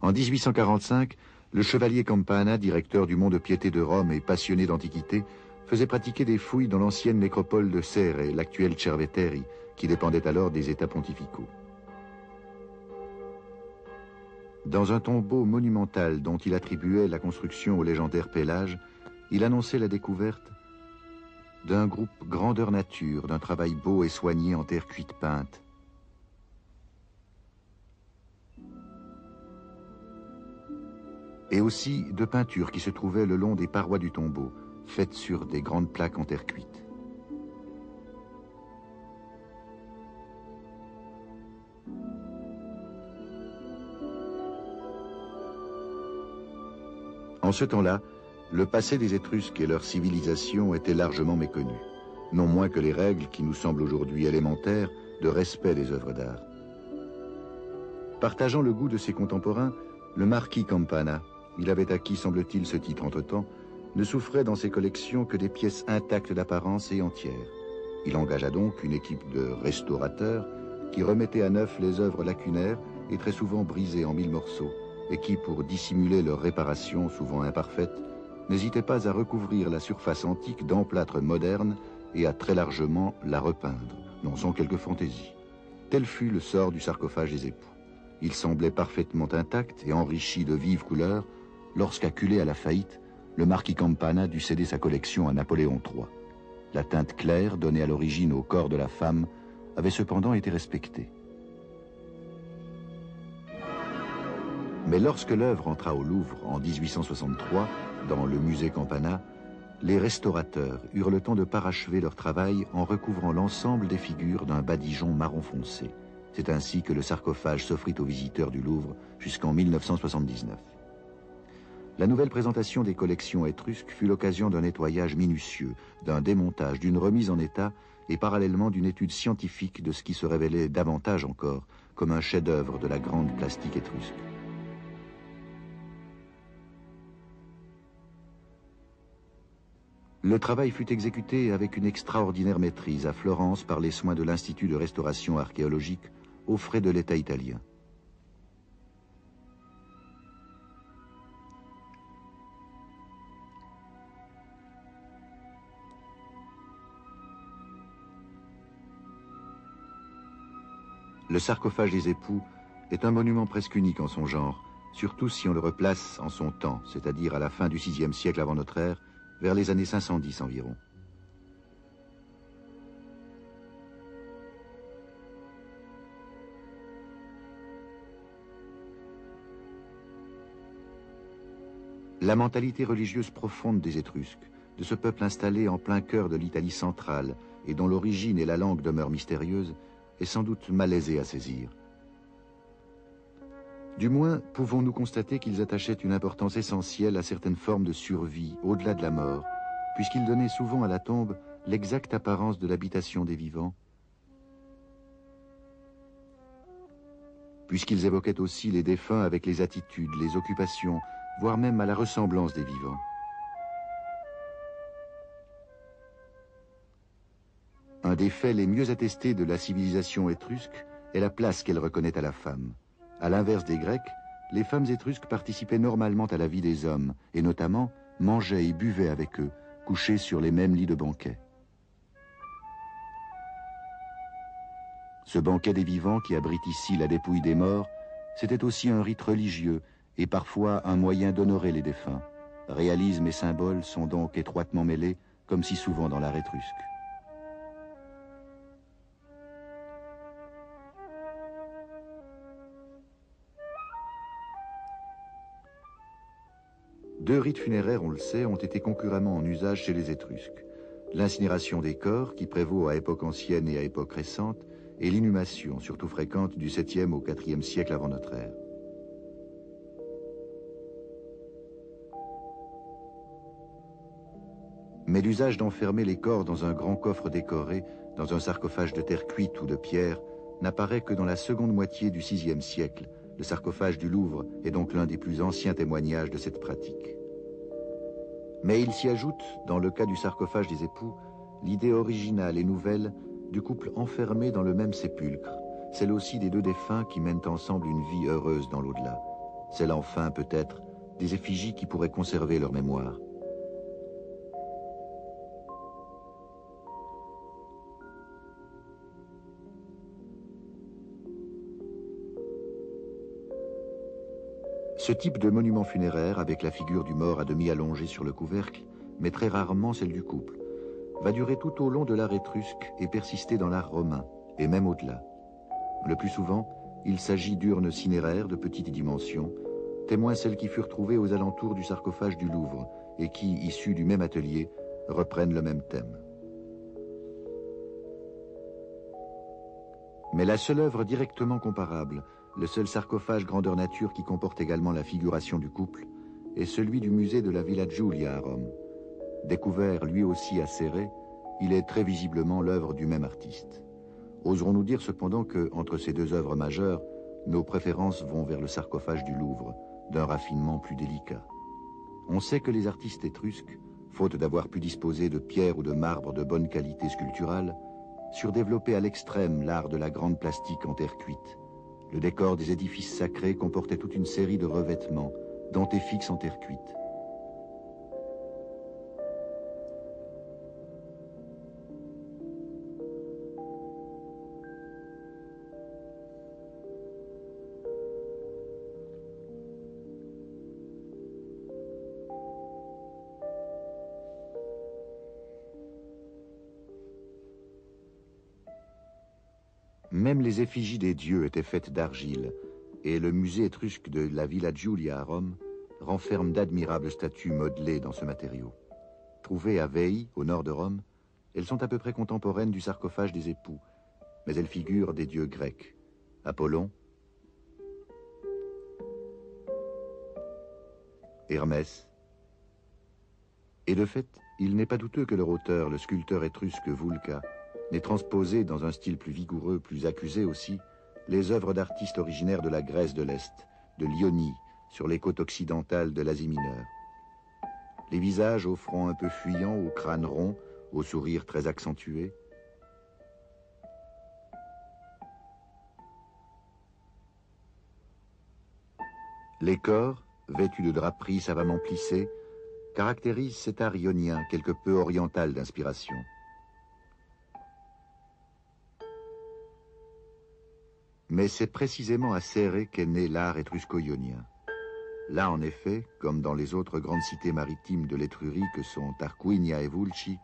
En 1845, le chevalier Campana, directeur du mont-de-piété de Rome et passionné d'antiquité, faisait pratiquer des fouilles dans l'ancienne nécropole de Serre, l'actuelle Cerveteri, qui dépendait alors des États pontificaux. Dans un tombeau monumental dont il attribuait la construction au légendaire Pélage, il annonçait la découverte d'un groupe grandeur nature, d'un travail beau et soigné en terre cuite peinte. Et aussi de peintures qui se trouvaient le long des parois du tombeau, faites sur des grandes plaques en terre cuite. En ce temps-là, le passé des Étrusques et leur civilisation était largement méconnu, non moins que les règles qui nous semblent aujourd'hui élémentaires de respect des œuvres d'art. Partageant le goût de ses contemporains, le marquis Campana, il avait acquis, semble-t-il, ce titre entre-temps, ne souffrait dans ses collections que des pièces intactes d'apparence et entières. Il engagea donc une équipe de restaurateurs qui remettaient à neuf les œuvres lacunaires et très souvent brisées en 1000 morceaux, et qui, pour dissimuler leur réparation, souvent imparfaite, n'hésitaient pas à recouvrir la surface antique d'emplâtre moderne et à très largement la repeindre, non sans quelque fantaisie. Tel fut le sort du sarcophage des époux. Il semblait parfaitement intact et enrichi de vives couleurs lorsqu'acculé à la faillite, le marquis Campana dut céder sa collection à Napoléon III. La teinte claire donnée à l'origine au corps de la femme avait cependant été respectée. Mais lorsque l'œuvre entra au Louvre en 1863, dans le musée Campana, les restaurateurs eurent le temps de parachever leur travail en recouvrant l'ensemble des figures d'un badigeon marron foncé. C'est ainsi que le sarcophage s'offrit aux visiteurs du Louvre jusqu'en 1979. La nouvelle présentation des collections étrusques fut l'occasion d'un nettoyage minutieux, d'un démontage, d'une remise en état et parallèlement d'une étude scientifique de ce qui se révélait davantage encore comme un chef-d'œuvre de la grande plastique étrusque. Le travail fut exécuté avec une extraordinaire maîtrise à Florence par les soins de l'Institut de restauration archéologique aux frais de l'État italien. Le sarcophage des époux est un monument presque unique en son genre, surtout si on le replace en son temps, c'est-à-dire à la fin du VIe siècle avant notre ère, vers les années 510 environ. La mentalité religieuse profonde des Étrusques, de ce peuple installé en plein cœur de l'Italie centrale et dont l'origine et la langue demeurent mystérieuses, est sans doute malaisée à saisir. Du moins, pouvons-nous constater qu'ils attachaient une importance essentielle à certaines formes de survie au-delà de la mort, puisqu'ils donnaient souvent à la tombe l'exacte apparence de l'habitation des vivants, puisqu'ils évoquaient aussi les défunts avec les attitudes, les occupations, voire même à la ressemblance des vivants. Un des faits les mieux attestés de la civilisation étrusque est la place qu'elle reconnaît à la femme. À l'inverse des Grecs, les femmes étrusques participaient normalement à la vie des hommes, et notamment mangeaient et buvaient avec eux, couchées sur les mêmes lits de banquet. Ce banquet des vivants qui abrite ici la dépouille des morts, c'était aussi un rite religieux et parfois un moyen d'honorer les défunts. Réalisme et symbole sont donc étroitement mêlés, comme si souvent dans l'art étrusque. Deux rites funéraires, on le sait, ont été concurremment en usage chez les Étrusques. L'incinération des corps, qui prévaut à époque ancienne et à époque récente, et l'inhumation, surtout fréquente, du 7e au 4e siècle avant notre ère. Mais l'usage d'enfermer les corps dans un grand coffre décoré, dans un sarcophage de terre cuite ou de pierre, n'apparaît que dans la seconde moitié du 6e siècle. Le sarcophage du Louvre est donc l'un des plus anciens témoignages de cette pratique. Mais il s'y ajoute, dans le cas du sarcophage des époux, l'idée originale et nouvelle du couple enfermé dans le même sépulcre, celle aussi des deux défunts qui mènent ensemble une vie heureuse dans l'au-delà. Celle enfin, peut-être, des effigies qui pourraient conserver leur mémoire. Ce type de monument funéraire, avec la figure du mort à demi allongée sur le couvercle, mais très rarement celle du couple, va durer tout au long de l'art étrusque et persister dans l'art romain, et même au-delà. Le plus souvent, il s'agit d'urnes cinéraires de petite dimension, témoins celles qui furent trouvées aux alentours du sarcophage du Louvre et qui, issues du même atelier, reprennent le même thème. Mais la seule œuvre directement comparable, le seul sarcophage grandeur nature qui comporte également la figuration du couple, est celui du musée de la Villa Giulia à Rome. Découvert lui aussi à Céré, il est très visiblement l'œuvre du même artiste. Oserons-nous dire cependant que, entre ces deux œuvres majeures, nos préférences vont vers le sarcophage du Louvre, d'un raffinement plus délicat. On sait que les artistes étrusques, faute d'avoir pu disposer de pierres ou de marbre de bonne qualité sculpturale, surdéveloppaient à l'extrême l'art de la grande plastique en terre cuite. Le décor des édifices sacrés comportait toute une série de revêtements, dentés fixes en terre cuite. Même les effigies des dieux étaient faites d'argile, et le musée étrusque de la Villa Giulia à Rome renferme d'admirables statues modelées dans ce matériau. Trouvées à Veii, au nord de Rome, elles sont à peu près contemporaines du sarcophage des époux, mais elles figurent des dieux grecs. Apollon, Hermès. Et de fait, il n'est pas douteux que leur auteur, le sculpteur étrusque Vulca, n'ait transposé dans un style plus vigoureux, plus accusé aussi, les œuvres d'artistes originaires de la Grèce de l'Est, de l'Ionie, sur les côtes occidentales de l'Asie mineure. Les visages au front un peu fuyant, au crâne rond, au sourire très accentué. Les corps, vêtus de draperies savamment plissées, caractérisent cet art ionien quelque peu oriental d'inspiration. Mais c'est précisément à Céré qu'est né l'art étrusco-ionien. Là, en effet, comme dans les autres grandes cités maritimes de l'Étrurie que sont Tarquinia et Vulci,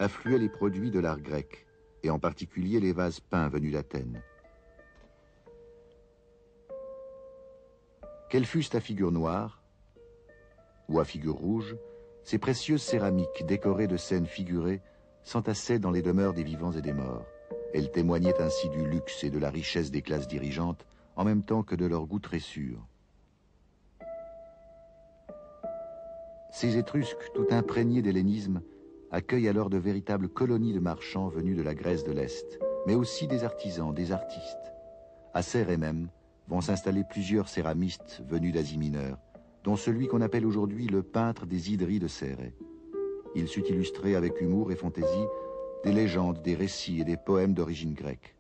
affluaient les produits de l'art grec, et en particulier les vases peints venus d'Athènes. Qu'elles fussent à figure noire ou à figure rouge, ces précieuses céramiques décorées de scènes figurées s'entassaient dans les demeures des vivants et des morts. Elles témoignaient ainsi du luxe et de la richesse des classes dirigeantes, en même temps que de leur goût très sûr. Ces Étrusques, tout imprégnés d'hellénisme, accueillent alors de véritables colonies de marchands venus de la Grèce de l'Est, mais aussi des artisans, des artistes. À Céré même vont s'installer plusieurs céramistes venus d'Asie mineure, dont celui qu'on appelle aujourd'hui le peintre des hydries de Céré. Il sut illustrer avec humour et fantaisie des légendes, des récits et des poèmes d'origine grecque.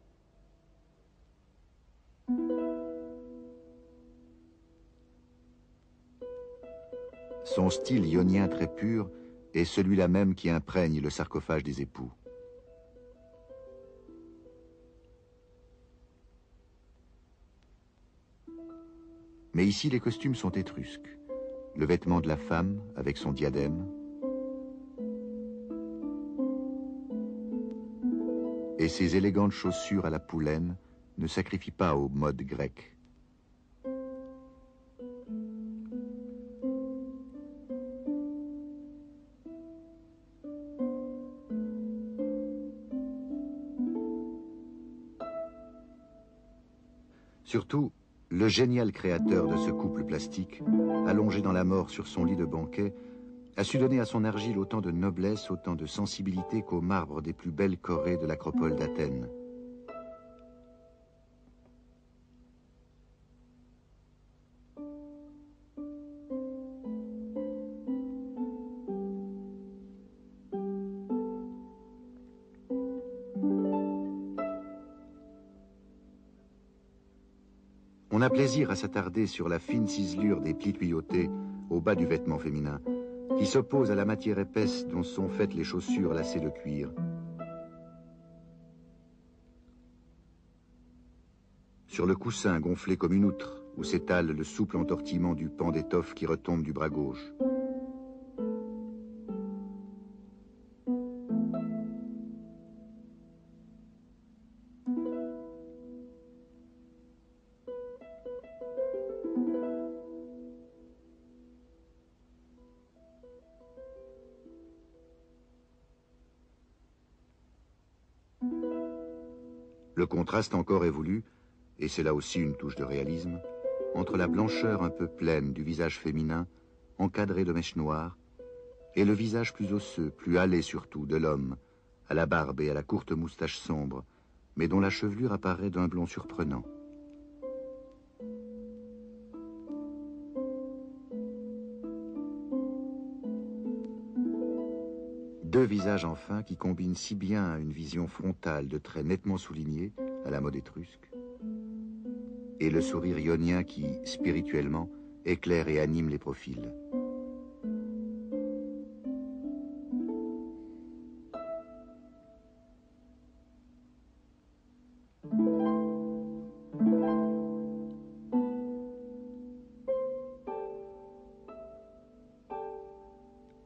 Son style ionien très pur est celui-là même qui imprègne le sarcophage des époux. Mais ici, les costumes sont étrusques. Le vêtement de la femme, avec son diadème, et ses élégantes chaussures à la poulaine ne sacrifient pas au mode grec. Surtout, le génial créateur de ce couple plastique, allongé dans la mort sur son lit de banquet, a su donner à son argile autant de noblesse, autant de sensibilité qu'au marbre des plus belles corées de l'acropole d'Athènes. On a plaisir à s'attarder sur la fine ciselure des plis tuyautés au bas du vêtement féminin, qui s'oppose à la matière épaisse dont sont faites les chaussures lacées de cuir. Sur le coussin gonflé comme une outre, où s'étale le souple entortillement du pan d'étoffe qui retombe du bras gauche. Le contraste encore est voulu, et c'est là aussi une touche de réalisme, entre la blancheur un peu pleine du visage féminin, encadré de mèches noires, et le visage plus osseux, plus hâlé surtout, de l'homme, à la barbe et à la courte moustache sombre, mais dont la chevelure apparaît d'un blond surprenant. Deux visages enfin qui combinent si bien une vision frontale de traits nettement soulignés, à la mode étrusque, et le sourire ionien qui, spirituellement, éclaire et anime les profils.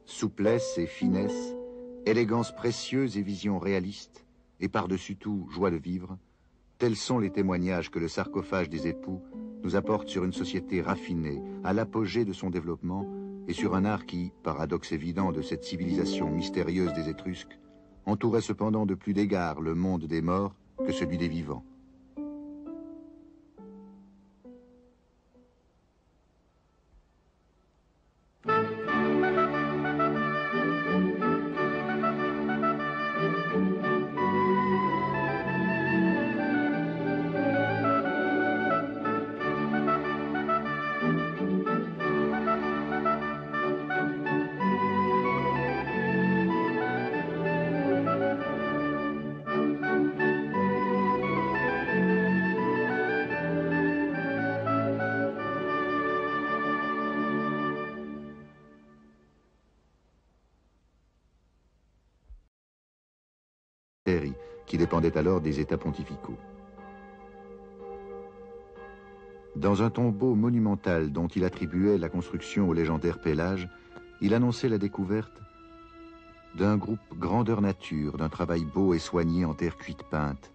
Souplesse et finesse, élégance précieuse et vision réaliste, et par-dessus tout, joie de vivre, tels sont les témoignages que le sarcophage des époux nous apporte sur une société raffinée, à l'apogée de son développement, et sur un art qui, paradoxe évident de cette civilisation mystérieuse des Étrusques, entourait cependant de plus d'égards le monde des morts que celui des vivants. Qui dépendait alors des États pontificaux. Dans un tombeau monumental dont il attribuait la construction au légendaire Pélage, il annonçait la découverte d'un groupe grandeur nature, d'un travail beau et soigné en terre cuite peinte.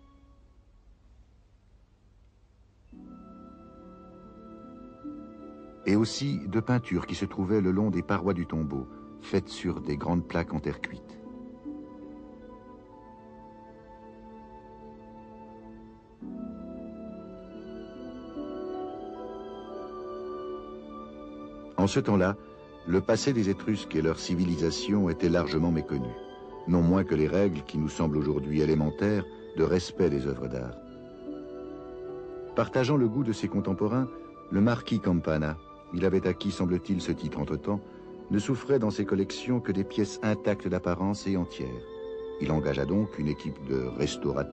Et aussi de peintures qui se trouvaient le long des parois du tombeau, faites sur des grandes plaques en terre cuite. En ce temps-là, le passé des Étrusques et leur civilisation était largement méconnu, non moins que les règles qui nous semblent aujourd'hui élémentaires de respect des œuvres d'art. Partageant le goût de ses contemporains, le marquis Campana, il avait acquis, semble-t-il, ce titre entre-temps, ne souffrait dans ses collections que des pièces intactes d'apparence et entières. Il engagea donc une équipe de restaurateurs.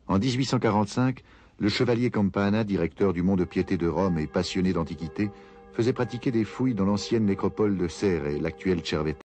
En 1845, le chevalier Campana, directeur du mont-de-piété de Rome et passionné d'antiquité, faisait pratiquer des fouilles dans l'ancienne nécropole de Serre, l'actuelle Cerveteri.